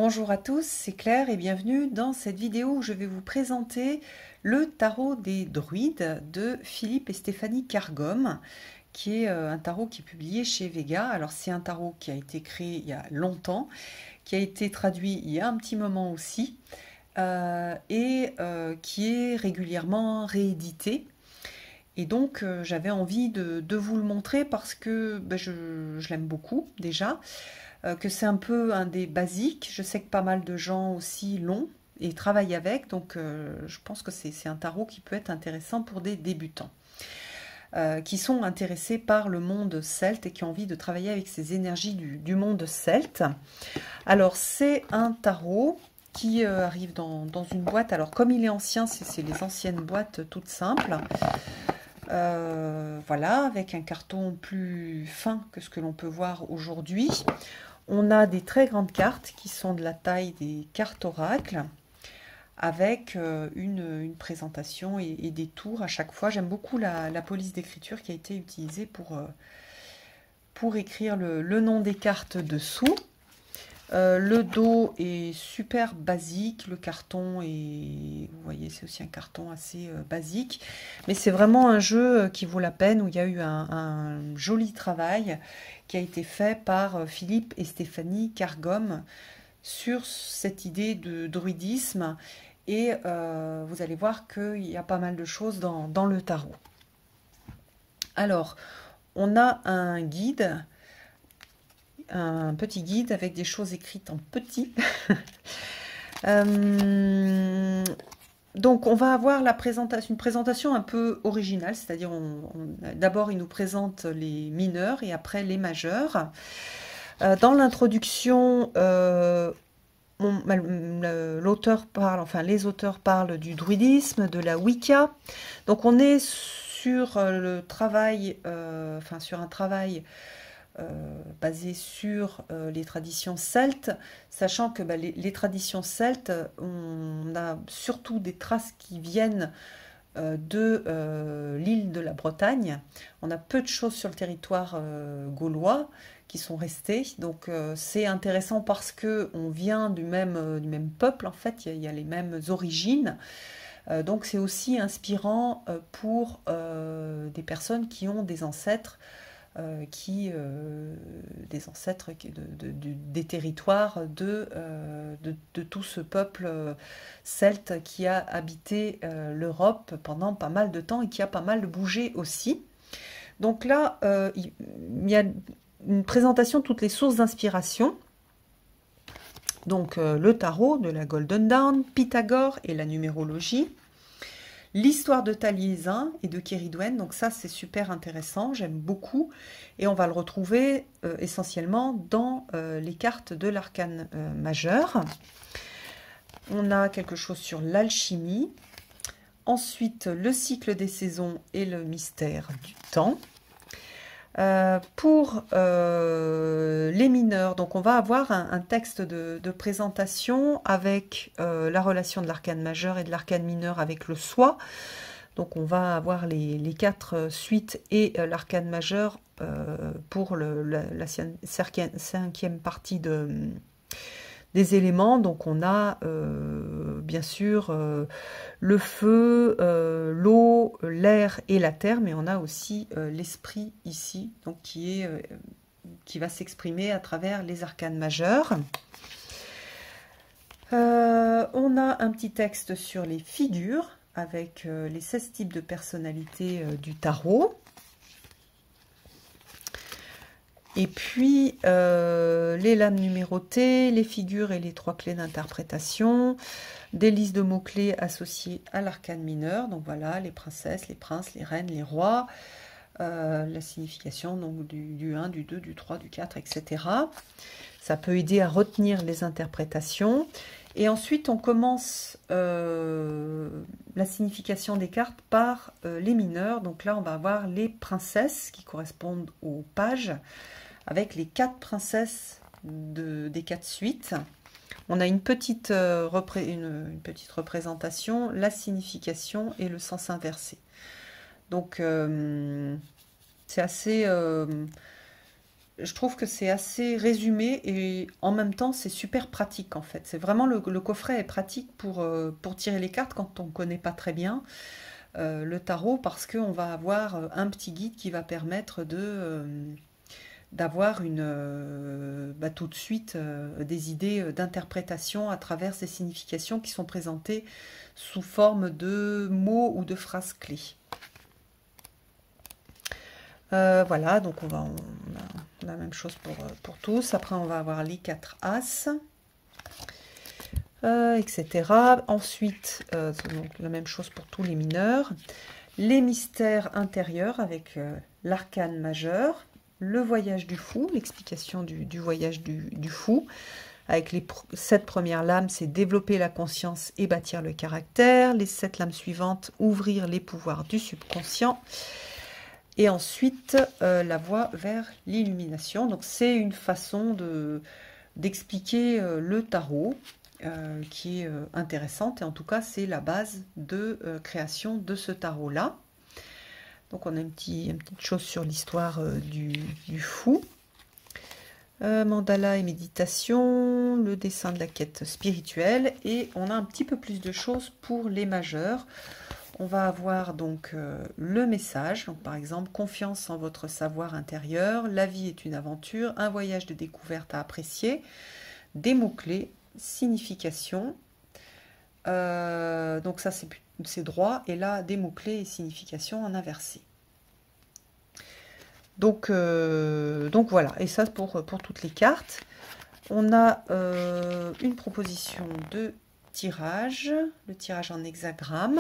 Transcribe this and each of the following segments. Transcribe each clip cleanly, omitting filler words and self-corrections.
Bonjour à tous, c'est Claire et bienvenue dans cette vidéo où je vais vous présenter le tarot des druides de Philippe et Stéphanie Cargom, qui est un tarot qui est publié chez Vega. Alors c'est un tarot qui a été créé il y a longtemps, qui a été traduit il y a un petit moment aussi, qui est régulièrement réédité. Et donc j'avais envie de vous le montrer parce que je l'aime beaucoup déjà. Que c'est un peu un des basiques. Je sais que pas mal de gens aussi l'ont et travaillent avec, donc je pense que c'est un tarot qui peut être intéressant pour des débutants. Qui sont intéressés par le monde celte et qui ont envie de travailler avec ces énergies du monde celte. Alors c'est un tarot qui arrive dans une boîte. Alors comme il est ancien, c'est les anciennes boîtes toutes simples. Voilà, avec un carton plus fin que ce que l'on peut voir aujourd'hui. On a des très grandes cartes qui sont de la taille des cartes oracles, avec une présentation et des tours à chaque fois. J'aime beaucoup la police d'écriture qui a été utilisée pour écrire le nom des cartes dessous. Le dos est super basique, le carton est, vous voyez, c'est aussi un carton assez basique, mais c'est vraiment un jeu qui vaut la peine, où il y a eu un joli travail qui a été fait par Philippe et Stéphanie Cargom sur cette idée de druidisme, et vous allez voir qu'il y a pas mal de choses dans le tarot. Alors, on a un guide, un petit guide avec des choses écrites en petit. Donc on va avoir une présentation un peu originale, c'est-à-dire d'abord il nous présente les mineurs et après les majeurs. Dans l'introduction, l'auteur parle, enfin les auteurs parlent du druidisme, de la Wicca. Donc on est sur le travail, sur un travail basé sur les traditions celtes, sachant que les traditions celtes, on a surtout des traces qui viennent de l'île de la Bretagne. On a peu de choses sur le territoire gaulois qui sont restées, donc c'est intéressant parce que on vient du même peuple, en fait, il y a les mêmes origines. Donc c'est aussi inspirant pour des personnes qui ont des ancêtres des territoires de tout ce peuple celte qui a habité l'Europe pendant pas mal de temps et qui a pas mal bougé aussi. Donc là, il y a une présentation de toutes les sources d'inspiration. Donc le tarot de la Golden Dawn, Pythagore et la numérologie. L'histoire de Taliesin et de Kéridwen, donc ça c'est super intéressant, j'aime beaucoup, et on va le retrouver essentiellement dans les cartes de l'arcane majeur. On a quelque chose sur l'alchimie, ensuite le cycle des saisons et le mystère du temps. Pour les mineurs, donc on va avoir un texte de présentation avec la relation de l'arcane majeur et de l'arcane mineur avec le soi. Donc on va avoir les 4 suites et l'arcane majeur pour la 5e partie des éléments. Donc on a bien sûr le feu, l'eau, l'air et la terre, mais on a aussi l'esprit ici, donc qui va s'exprimer à travers les arcanes majeurs. On a un petit texte sur les figures avec les 16 types de personnalités du tarot. Et puis, les lames numérotées, les figures et les 3 clés d'interprétation, des listes de mots-clés associées à l'arcane mineur. Donc voilà, les princesses, les princes, les reines, les rois, la signification donc, du 1, du 2, du 3, du 4, etc. Ça peut aider à retenir les interprétations. Et ensuite, on commence la signification des cartes par les mineurs. Donc là, on va avoir les princesses qui correspondent aux pages, avec les 4 princesses des 4 suites. On a une petite représentation, la signification et le sens inversé. Donc, c'est assez je trouve que c'est assez résumé et en même temps c'est super pratique en fait. C'est vraiment le coffret est pratique pour tirer les cartes quand on ne connaît pas très bien le tarot, parce qu'on va avoir un petit guide qui va permettre d'avoir tout de suite des idées d'interprétation à travers ces significations qui sont présentées sous forme de mots ou de phrases clés. Voilà, donc on a la même chose pour tous. Après, on va avoir les 4 As, etc. Ensuite, donc la même chose pour tous les mineurs. Les mystères intérieurs avec l'arcane majeur. Le voyage du fou, l'explication du voyage du fou. Avec les 7 premières lames, c'est développer la conscience et bâtir le caractère. Les 7 lames suivantes, ouvrir les pouvoirs du subconscient. Et ensuite, la voie vers l'illumination. Donc, c'est une façon d'expliquer le tarot qui est intéressante. Et en tout cas, c'est la base de création de ce tarot-là. Donc, on a une petite chose sur l'histoire du fou. Mandala et méditation, le dessin de la quête spirituelle. Et on a un petit peu plus de choses pour les majeurs. On va avoir donc le message, donc par exemple, confiance en votre savoir intérieur, la vie est une aventure, un voyage de découverte à apprécier, des mots-clés, signification, donc ça c'est droit, et là des mots-clés et signification en inversé. Donc voilà, et ça pour toutes les cartes. On a une proposition de tirage, le tirage en hexagramme.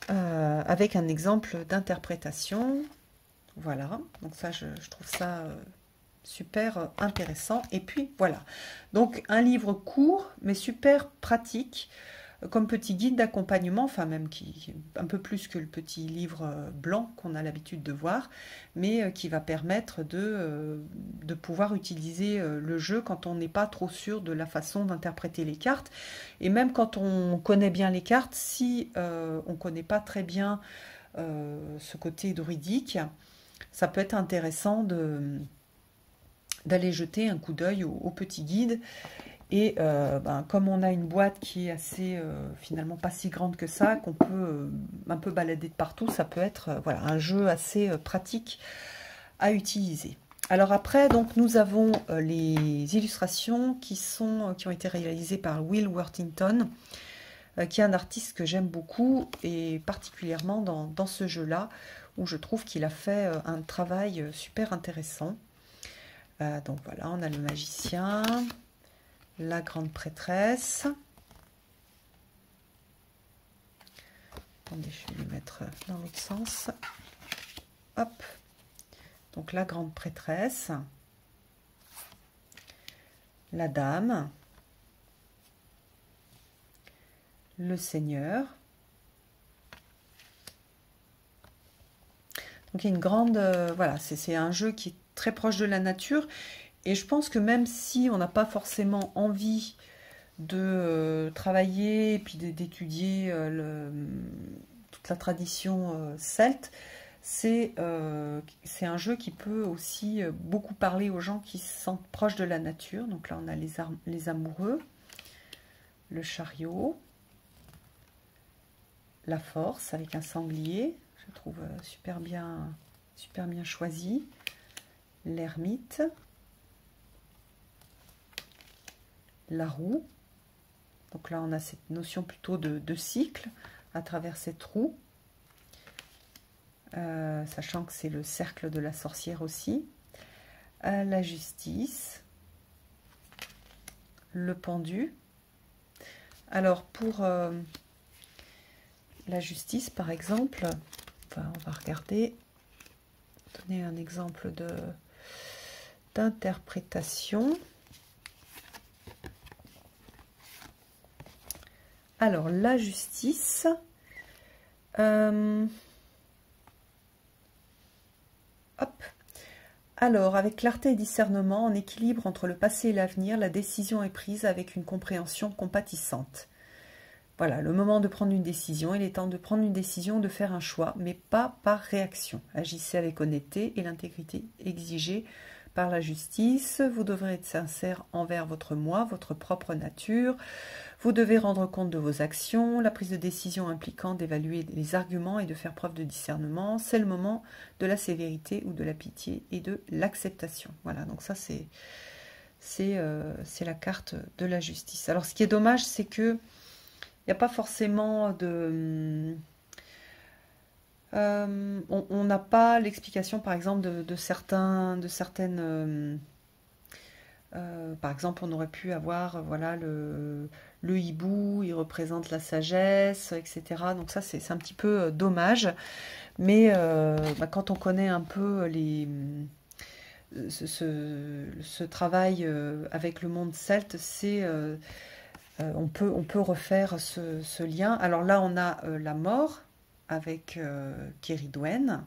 Avec un exemple d'interprétation. Voilà, donc ça je trouve ça super intéressant. Et puis voilà, donc un livre court mais super pratique comme petit guide d'accompagnement, enfin même qui un peu plus que le petit livre blanc qu'on a l'habitude de voir, mais qui va permettre de pouvoir utiliser le jeu quand on n'est pas trop sûr de la façon d'interpréter les cartes. Et même quand on connaît bien les cartes, si on ne connaît pas très bien ce côté druidique, ça peut être intéressant d'aller jeter un coup d'œil au petit guide. Et comme on a une boîte qui est assez, finalement pas si grande que ça, qu'on peut un peu balader de partout, ça peut être voilà, un jeu assez pratique à utiliser. Alors après, donc, nous avons les illustrations qui ont été réalisées par Will Worthington, qui est un artiste que j'aime beaucoup, et particulièrement dans ce jeu-là, où je trouve qu'il a fait un travail super intéressant. Donc voilà, on a le magicien, la grande prêtresse. Attendez, je vais le mettre dans l'autre sens. Hop. Donc la grande prêtresse. La dame. Le seigneur. Donc il y a une grande... voilà, c'est un jeu qui est très proche de la nature. Et je pense que même si on n'a pas forcément envie de travailler et puis d'étudier toute la tradition celte, c'est un jeu qui peut aussi beaucoup parler aux gens qui se sentent proches de la nature. Donc là, on a les amoureux, le chariot, la force avec un sanglier, je trouve super bien choisi, l'ermite, la roue. Donc là, on a cette notion plutôt de cycle à travers cette roue, sachant que c'est le cercle de la sorcière aussi. La justice, le pendu. Alors pour la justice, par exemple, on va regarder, donner un exemple d'interprétation. Alors, la justice, hop. Alors, avec clarté et discernement, en équilibre entre le passé et l'avenir, la décision est prise avec une compréhension compatissante. Voilà, le moment de prendre une décision, il est temps de prendre une décision, de faire un choix, mais pas par réaction. Agissez avec honnêteté et l'intégrité exigée par la justice. Vous devrez être sincère envers votre moi, votre propre nature. Vous devez rendre compte de vos actions. La prise de décision impliquant d'évaluer les arguments et de faire preuve de discernement. C'est le moment de la sévérité ou de la pitié et de l'acceptation. Voilà, donc ça c'est la carte de la justice. Alors ce qui est dommage, c'est que il n'y a pas forcément de... on n'a pas l'explication, par exemple, de certaines... par exemple, on aurait pu avoir, voilà, le hibou, il représente la sagesse, etc. Donc ça, c'est un petit peu dommage. Mais quand on connaît un peu ce travail avec le monde celte, c'est... on peut refaire ce lien. Alors là, on a la mort avec Kéridwen.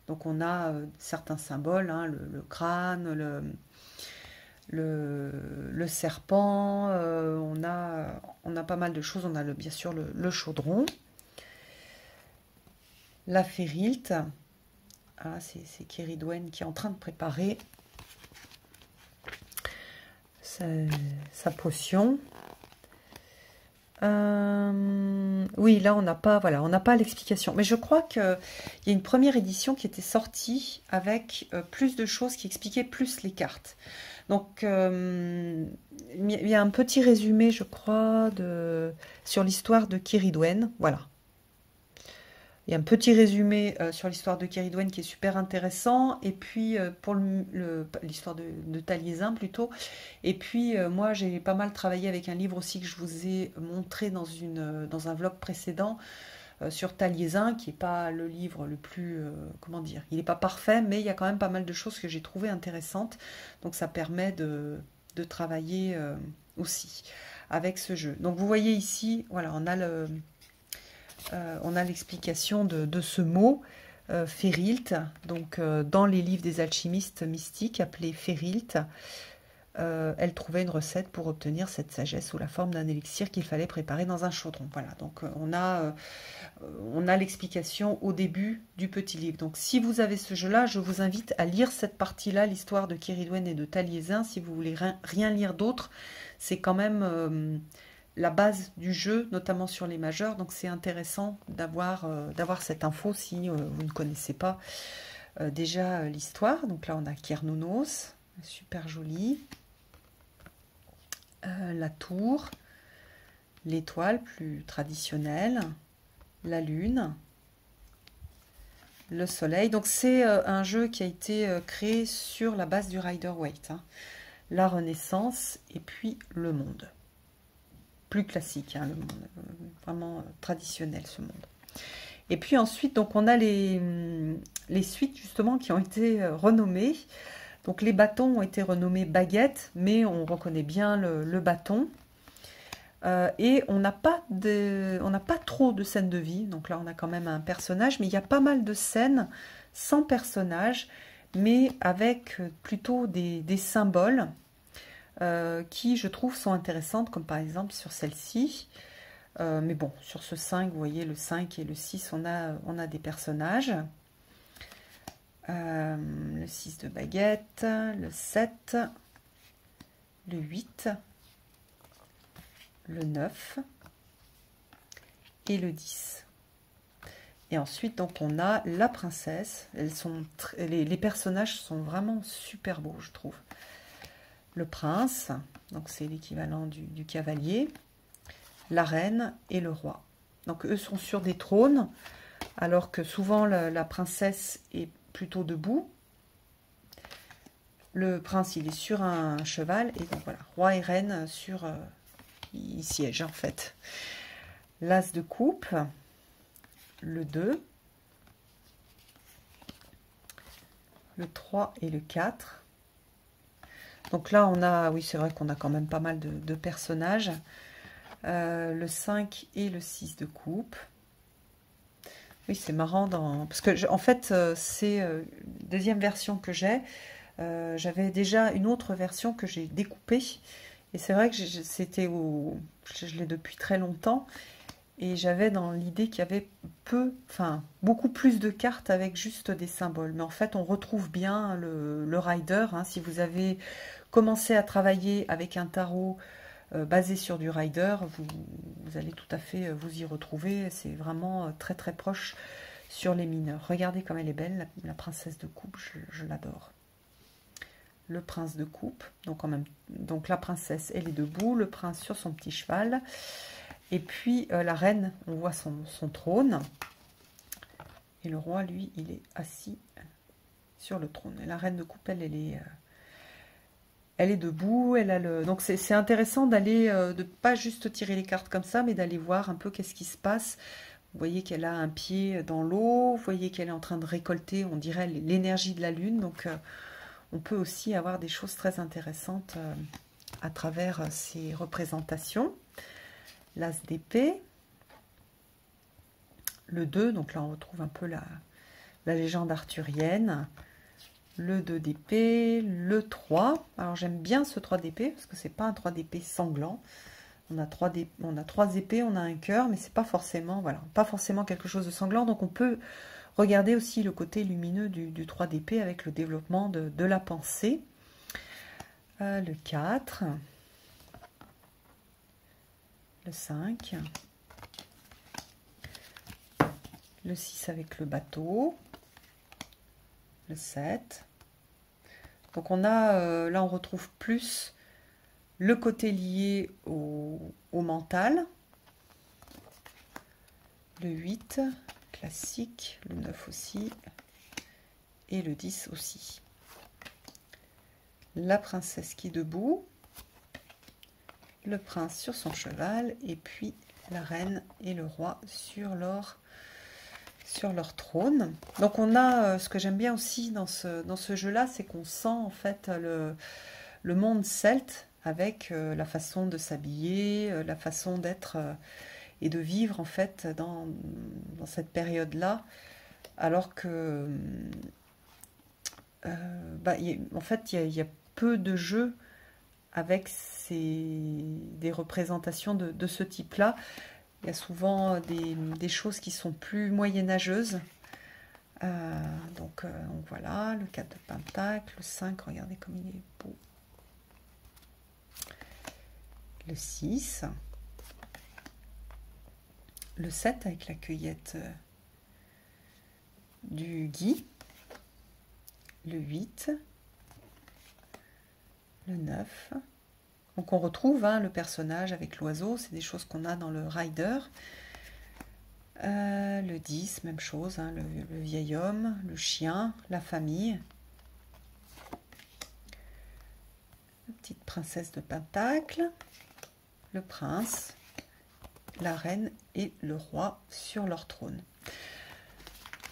Donc on a certains symboles, hein, le crâne, le serpent, on a pas mal de choses. On a bien sûr le chaudron, la férilte. Ah, c'est Kéridwen qui est en train de préparer sa potion. Oui, là on n'a pas, voilà, on n'a pas l'explication. Mais je crois qu'il y a une première édition qui était sortie avec plus de choses qui expliquaient plus les cartes. Donc il y a un petit résumé, je crois, sur l'histoire de Kéridwen. Voilà. Il y a un petit résumé sur l'histoire de Kéridwen qui est super intéressant. Et puis, pour l'histoire de Taliesin plutôt. Et puis, moi, j'ai pas mal travaillé avec un livre aussi que je vous ai montré dans un vlog précédent sur Taliesin, qui n'est pas le livre le plus... comment dire, il n'est pas parfait, mais il y a quand même pas mal de choses que j'ai trouvées intéressantes. Donc, ça permet de travailler aussi avec ce jeu. Donc, vous voyez ici, voilà, on a l'explication de ce mot, férilte, donc dans les livres des alchimistes mystiques appelés férilte. Elle trouvait une recette pour obtenir cette sagesse sous la forme d'un élixir qu'il fallait préparer dans un chaudron. Voilà, donc on a l'explication au début du petit livre. Donc si vous avez ce jeu-là, je vous invite à lire cette partie-là, l'histoire de Kéridwen et de Taliesin. Si vous voulez rien lire d'autre, c'est quand même... la base du jeu, notamment sur les majeurs. Donc c'est intéressant d'avoir cette info si vous ne connaissez pas déjà l'histoire. Donc là on a Kernounos, super joli. La tour, l'étoile plus traditionnelle, la lune, le soleil. Donc c'est un jeu qui a été créé sur la base du Rider-Waite. Hein. La Renaissance et puis le monde. Plus classique, hein, le monde, vraiment traditionnel ce monde. Et puis ensuite, donc on a les suites justement qui ont été renommées. Donc les bâtons ont été renommés baguettes, mais on reconnaît bien le bâton. Et on n'a pas trop de scènes de vie. Donc là, on a quand même un personnage, mais il y a pas mal de scènes sans personnage, mais avec plutôt des symboles. Qui, je trouve, sont intéressantes, comme par exemple sur celle-ci. Mais bon, sur ce 5, vous voyez, le 5 et le 6, on a des personnages. Le 6 de baguette, le 7, le 8, le 9 et le 10. Et ensuite, donc, on a la princesse. Les personnages sont vraiment super beaux, je trouve. Le prince, donc c'est l'équivalent du cavalier, la reine et le roi. Donc eux sont sur des trônes, alors que souvent la princesse est plutôt debout. Le prince, il est sur un cheval, et donc voilà, roi et reine ils siègent en fait. L'as de coupe, le 2, le 3 et le 4. Donc là, on a, oui, c'est vrai qu'on a quand même pas mal de personnages. Le 5 et le 6 de coupe. Oui, c'est marrant, parce que, en fait, c'est deuxième version que j'ai. J'avais déjà une autre version que j'ai découpée. Et c'est vrai que je l'ai depuis très longtemps. Et j'avais dans l'idée qu'il y avait beaucoup plus de cartes avec juste des symboles. Mais en fait, on retrouve bien le rider. Hein. Si vous avez commencé à travailler avec un tarot basé sur du rider, vous allez tout à fait vous y retrouver. C'est vraiment très très proche sur les mineurs. Regardez comme elle est belle, la princesse de coupe, je l'adore. Le prince de coupe, donc la princesse, elle est debout, le prince sur son petit cheval. Et puis la reine, on voit son trône. Et le roi, lui, il est assis sur le trône. Et la reine de coupe, elle est debout. Donc c'est intéressant d'aller, de pas juste tirer les cartes comme ça, mais d'aller voir un peu qu'est-ce qui se passe. Vous voyez qu'elle a un pied dans l'eau. Vous voyez qu'elle est en train de récolter, on dirait, l'énergie de la lune. Donc on peut aussi avoir des choses très intéressantes à travers ces représentations. L'as d'épée, le 2, donc là on retrouve un peu la légende arthurienne, le 2 d'épée, le 3, alors j'aime bien ce 3 d'épée, parce que c'est pas un 3 d'épée sanglant, on a 3 épées, on a un cœur, mais c'est pas forcément, voilà, pas forcément quelque chose de sanglant, donc on peut regarder aussi le côté lumineux du 3 d'épée avec le développement de la pensée. Le 4, le 5, le 6 avec le bateau, le 7. Donc on a, là on retrouve plus le côté lié au mental. Le 8, classique, le 9 aussi, et le 10 aussi. La princesse qui est debout, le prince sur son cheval, et puis la reine et le roi sur leur trône. Donc on a, ce que j'aime bien aussi dans ce jeu-là, c'est qu'on sent en fait le monde celte avec la façon de s'habiller, la façon d'être et de vivre en fait dans cette période-là, alors que en fait il y a peu de jeux avec des représentations de ce type-là. Il y a souvent des choses qui sont plus moyenâgeuses. Donc voilà, le 4 de Pentacle, le 5, regardez comme il est beau. Le 6. Le 7 avec la cueillette du gui. Le 8. Le 9. Donc on retrouve le personnage avec l'oiseau, c'est des choses qu'on a dans le rider. Le 10, même chose, le vieil homme, le chien, la famille. La petite princesse de Pentacle, le prince, la reine et le roi sur leur trône.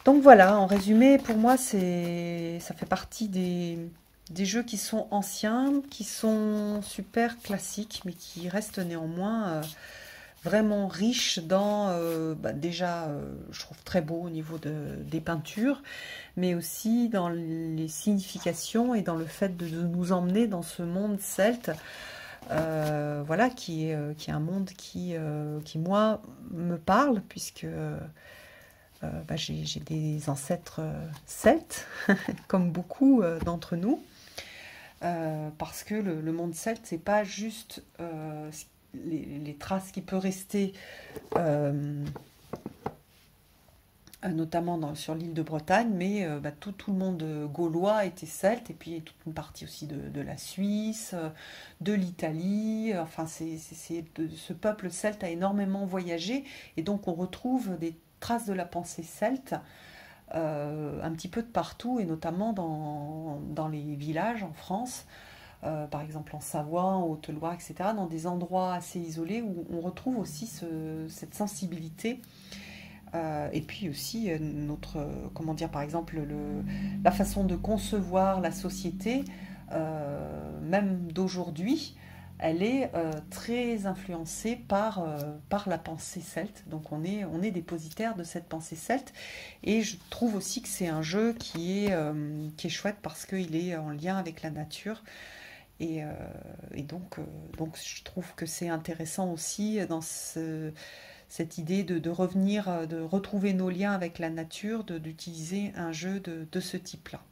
Donc voilà, en résumé, pour moi, ça fait partie des jeux qui sont anciens, qui sont super classiques, mais qui restent néanmoins vraiment riches dans, déjà, je trouve très beau au niveau des peintures, mais aussi dans les significations et dans le fait de nous emmener dans ce monde celte, voilà, qui est un monde qui, moi, me parle, puisque j'ai des ancêtres celtes, comme beaucoup d'entre nous. Parce que le monde celte, c'est pas juste les traces qui peuvent rester, notamment sur l'île de Bretagne, mais tout le monde gaulois était celte, et puis toute une partie aussi de la Suisse, de l'Italie. Enfin, ce peuple celte a énormément voyagé, et donc on retrouve des traces de la pensée celte un petit peu de partout, et notamment dans les villages en France, par exemple en Savoie, en Haute-Loire, etc., dans des endroits assez isolés où on retrouve aussi cette sensibilité. Et puis aussi comment dire, par exemple, la façon de concevoir la société, même d'aujourd'hui, elle est très influencée par la pensée celte. Donc on est dépositaire de cette pensée celte. Et je trouve aussi que c'est un jeu qui est chouette parce qu'il est en lien avec la nature. Et donc je trouve que c'est intéressant aussi dans cette idée de revenir, de retrouver nos liens avec la nature, d'utiliser un jeu de ce type-là.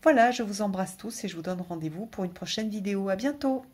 Voilà, je vous embrasse tous et je vous donne rendez-vous pour une prochaine vidéo. À bientôt!